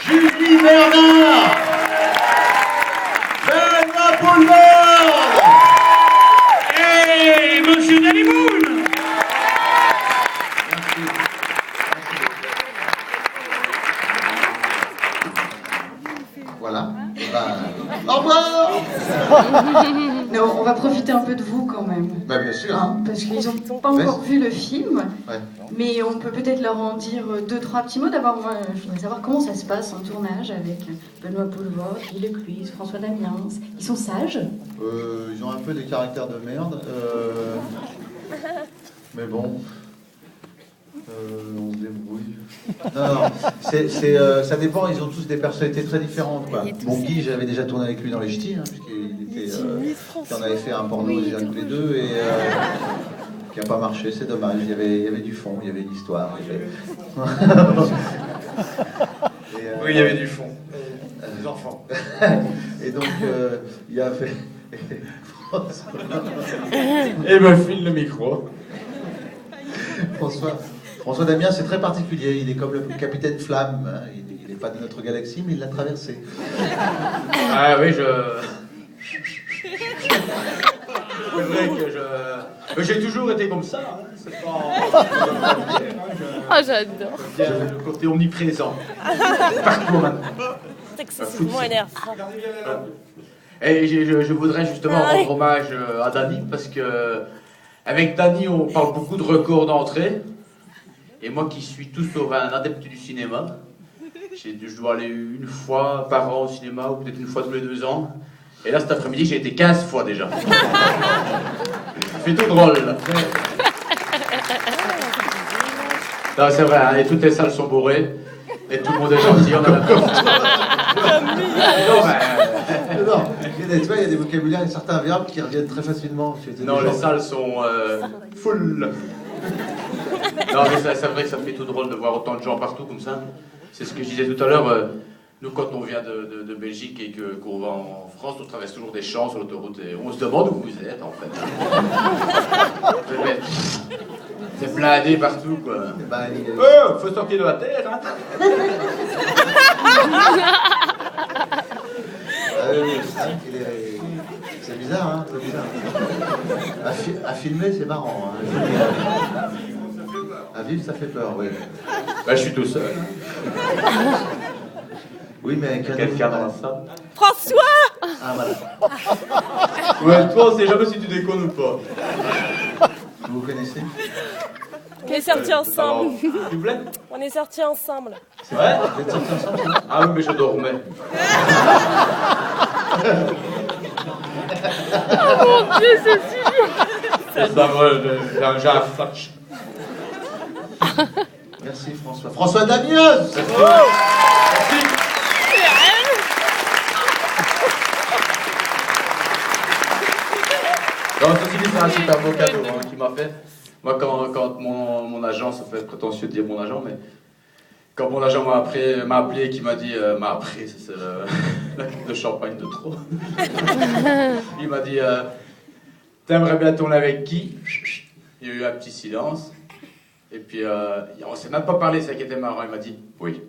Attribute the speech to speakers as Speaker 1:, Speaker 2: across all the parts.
Speaker 1: Julie Bernard, Benoît Poulvord
Speaker 2: Et Monsieur Danimoun.
Speaker 1: Voilà. Au revoir.
Speaker 3: Non, on va profiter un peu de vous quand même.
Speaker 1: Bah bien sûr.
Speaker 3: Hein, parce qu'ils n'ont pas encore vu le film,
Speaker 1: Ouais.
Speaker 3: mais on peut peut-être leur en dire deux, trois petits mots. D'abord, moi, je voudrais savoir comment ça se passe en tournage avec Benoît Poulvord, Gilles Lecluise, François Damiens. Ils sont sages?
Speaker 1: Ils ont un peu des caractères de merde. Mais bon. On se débrouille. Non, ça dépend, ils ont tous des personnalités très différentes. Quoi. Bon, Guy, j'avais déjà tourné avec lui dans Les Ch'tis, hein, puisqu'il était. Puis on avait fait un porno déjà tous les deux, et qui n'a pas marché, c'est dommage. Il y avait du fond, il y avait de l'histoire.
Speaker 4: Oui, il y avait du fond. Des enfants.
Speaker 1: Et donc, il a fait.
Speaker 4: Et me file le micro.
Speaker 1: François Damiens, c'est très particulier. Il est comme le capitaine Flamme. Hein. Il n'est pas de notre galaxie, mais il l'a traversée.
Speaker 4: Ah oui, C'est vrai que mais j'ai toujours été comme ça. Hein. C'est pas.
Speaker 5: Ah, j'adore.
Speaker 4: Le côté omniprésent. Partout maintenant.
Speaker 5: C'est excessivement énervant.
Speaker 4: Et je voudrais justement rendre hommage à Dany, parce que avec Dany, on parle beaucoup de records d'entrée. Et moi qui suis tout sauf un adepte du cinéma, je dois aller une fois par an au cinéma, ou peut-être une fois tous les 2 ans. Et là, cet après-midi, j'ai été 15 fois déjà. C'est tout drôle, là. Non, c'est vrai, hein, et toutes les salles sont bourrées, et tout le monde est gentil, on a la
Speaker 1: Non, tu vois, il y a des vocabulaires et certains verbes qui reviennent très facilement.
Speaker 4: Non, les salles sont full. Non, mais c'est vrai que ça me fait tout drôle de voir autant de gens partout comme ça. C'est ce que je disais tout à l'heure. Nous, quand on vient de Belgique et qu'on va en France, on traverse toujours des champs sur l'autoroute et on se demande où vous êtes, en fait. C'est blindé partout, quoi. Faut sortir de la terre, hein.
Speaker 1: C'est bizarre, hein, c'est bizarre. À filmer, c'est marrant. Hein. À vivre, ça fait peur, oui.
Speaker 4: Bah, je suis tout seul.
Speaker 1: Oui, mais avec
Speaker 4: quelqu'un dans la salle.
Speaker 5: François!
Speaker 1: Ah, voilà.
Speaker 4: Ouais, toi, on sait jamais si tu déconnes ou pas.
Speaker 1: Vous vous connaissez?
Speaker 5: On est sortis ensemble.
Speaker 4: S'il vous plaît?
Speaker 5: On est sortis ensemble.
Speaker 1: C'est vrai? Vous êtes sortis ensemble?
Speaker 4: Ah oui, mais je dormais.
Speaker 5: Oh mon Dieu, c'est si
Speaker 4: C'est ça, moi, j'ai un flash.
Speaker 1: Merci, François. François Damiens!
Speaker 4: Merci. Non, ceci dit, c'est un super beau cadeau qu'il m'a fait. Moi, quand mon agent, ça fait prétentieux de dire mon agent, mais quand mon agent m'a appelé et qu'il m'a dit, c'est la coupe de champagne de trop. Il m'a dit, t'aimerais bien tourner avec qui? Il y a eu un petit silence. Et puis, on s'est même pas parlé, c'est ça qui était marrant. Il m'a dit, oui.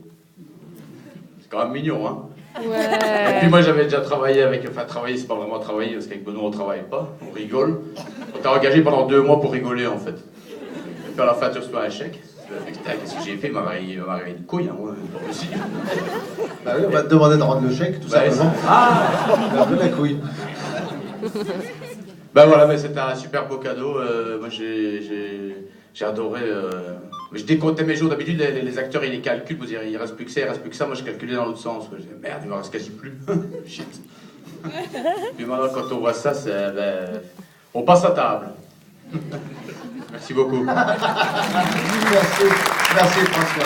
Speaker 4: C'est quand même mignon, hein?
Speaker 5: Ouais.
Speaker 4: Et puis moi, j'avais déjà travaillé avec... Enfin, travailler, c'est pas vraiment travailler, parce qu'avec Benoît, on travaille pas. On rigole. On t'a engagé pendant 2 mois pour rigoler, en fait. Et puis à la fin, tu reçois un chèque. Qu'est-ce que j'ai fait? Il m'a arrivé une couille, hein, moi. Aussi.
Speaker 1: Bah oui, on va te demander de rendre le chèque, tout simplement.
Speaker 4: Ah!
Speaker 1: Un peu la couille.
Speaker 4: Ben voilà, mais c'était un super beau cadeau. Moi, j'ai adoré. Je décomptais mes jours. D'habitude, les acteurs, ils les calculent. Vous direz, il reste plus que ça, il reste plus que ça. Moi, je calculais dans l'autre sens. Je disais, merde, il me reste quasi plus. Shit. Puis maintenant, quand on voit ça, on passe à table. Merci beaucoup.
Speaker 1: Merci François.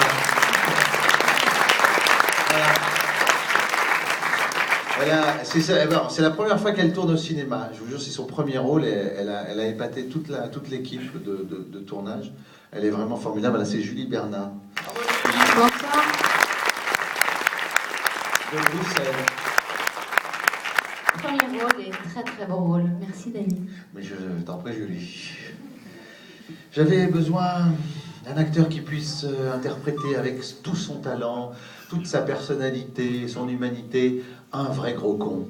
Speaker 1: C'est la première fois qu'elle tourne au cinéma. Je vous jure, c'est son premier rôle et elle a épaté toute l'équipe de tournage. Elle est vraiment formidable. Voilà, c'est Julie Bernard.
Speaker 3: Bonsoir.
Speaker 1: De Bruxelles.
Speaker 3: Premier rôle et très très beau rôle. Merci Dany.
Speaker 1: Mais je t'en prie, Julie. J'avais besoin Un acteur qui puisse interpréter avec tout son talent, toute sa personnalité, son humanité, un vrai gros con.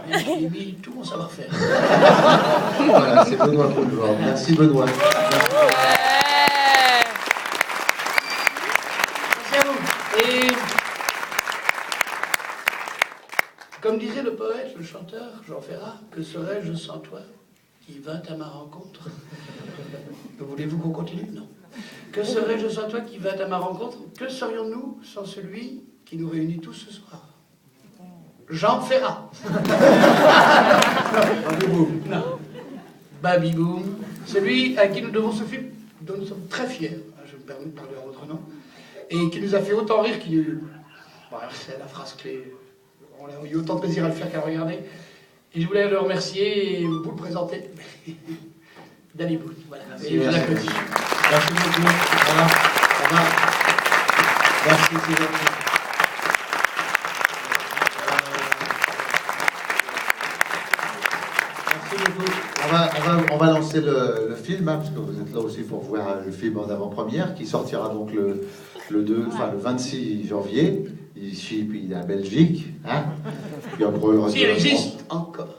Speaker 6: J'ai mis tout mon savoir-faire.
Speaker 1: Voilà, c'est Benoît Poulvord. Merci Benoît. Merci.
Speaker 6: Merci à vous. Et comme disait le poète, le chanteur Jean Ferrat, que serais-je sans toi qui vint à ma rencontre? Voulez-vous qu'on continue? Non. Que serais-je sans toi qui vint à ma rencontre? Que serions-nous sans celui qui nous réunit tous ce soir? Jean Ferrat. Non. Baby Boom. Celui à qui nous devons ce film, dont nous sommes très fiers, je me permets de parler en votre nom, et qui nous a fait autant rire qu'il y a eu... Voilà, c'est la phrase clé. On a eu autant de plaisir à le faire qu'à le regarder. Et je voulais le remercier et vous le présenter. Danny Boone. Voilà.
Speaker 1: Merci,
Speaker 6: et je
Speaker 1: merci.
Speaker 6: l'applaudis. Merci beaucoup. Voilà. Au revoir. Merci, c'est gentil. Merci beaucoup.
Speaker 1: On va lancer le film, hein, parce que vous êtes là aussi pour voir le film en avant-première, qui sortira donc le 26 janvier, ici, puis en Belgique. Hein, puis après, le reste
Speaker 6: Si
Speaker 1: de
Speaker 6: elle
Speaker 1: la
Speaker 6: existe
Speaker 1: France.
Speaker 6: encore.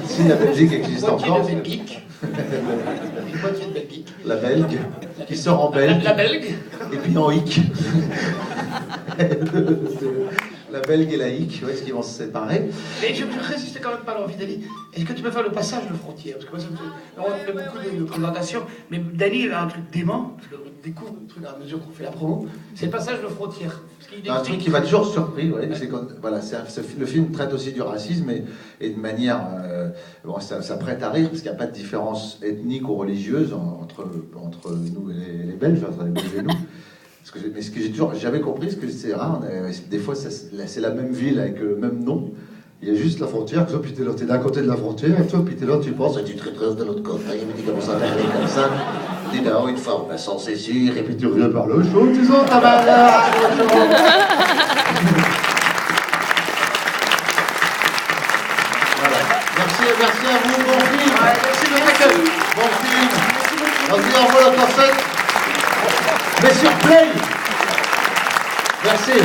Speaker 1: Si la Belgique existe
Speaker 6: Moitié
Speaker 1: encore.
Speaker 6: de Belgique. Une moitié de Belgique.
Speaker 1: La Belge, qui sort en belge,
Speaker 6: La Belgue.
Speaker 1: et puis en hic. La Belge et la hic, où est-ce qu'ils vont se séparer?
Speaker 6: Mais je résistais quand même pas à l'envie d'aller. Est-ce que tu peux faire le passage de frontière? Parce que moi, ça me fait... On fait beaucoup de présentations, mais Dany, il a un truc dément, parce qu'on découvre le truc à mesure qu'on fait la promo, c'est le passage de frontière.
Speaker 1: Un truc qui m'a toujours surpris, ouais, c'est quand, voilà, le film traite aussi du racisme et de manière, bon, ça prête à rire parce qu'il n'y a pas de différence ethnique ou religieuse entre nous et les Belges, entre les Belges et nous. Mais ce que j'ai toujours jamais compris, c'est que c'est rare, des fois c'est la même ville avec le même nom. Il y a juste la frontière, toi, puis t'es d'un côté de la frontière, et toi, puis t'es là, tu penses, et tu te retrouves de l'autre côté, et puis tu commences à parler comme ça. Tu dis, non, une fois, on va s'en saisir, et puis tu reviens par le chaud, tu sens ta valeur. Voilà. Merci à vous, bon film.
Speaker 6: Merci de l'accueil.
Speaker 1: Bon film. On se dit au revoir la cassette. Mais sur Play. Merci.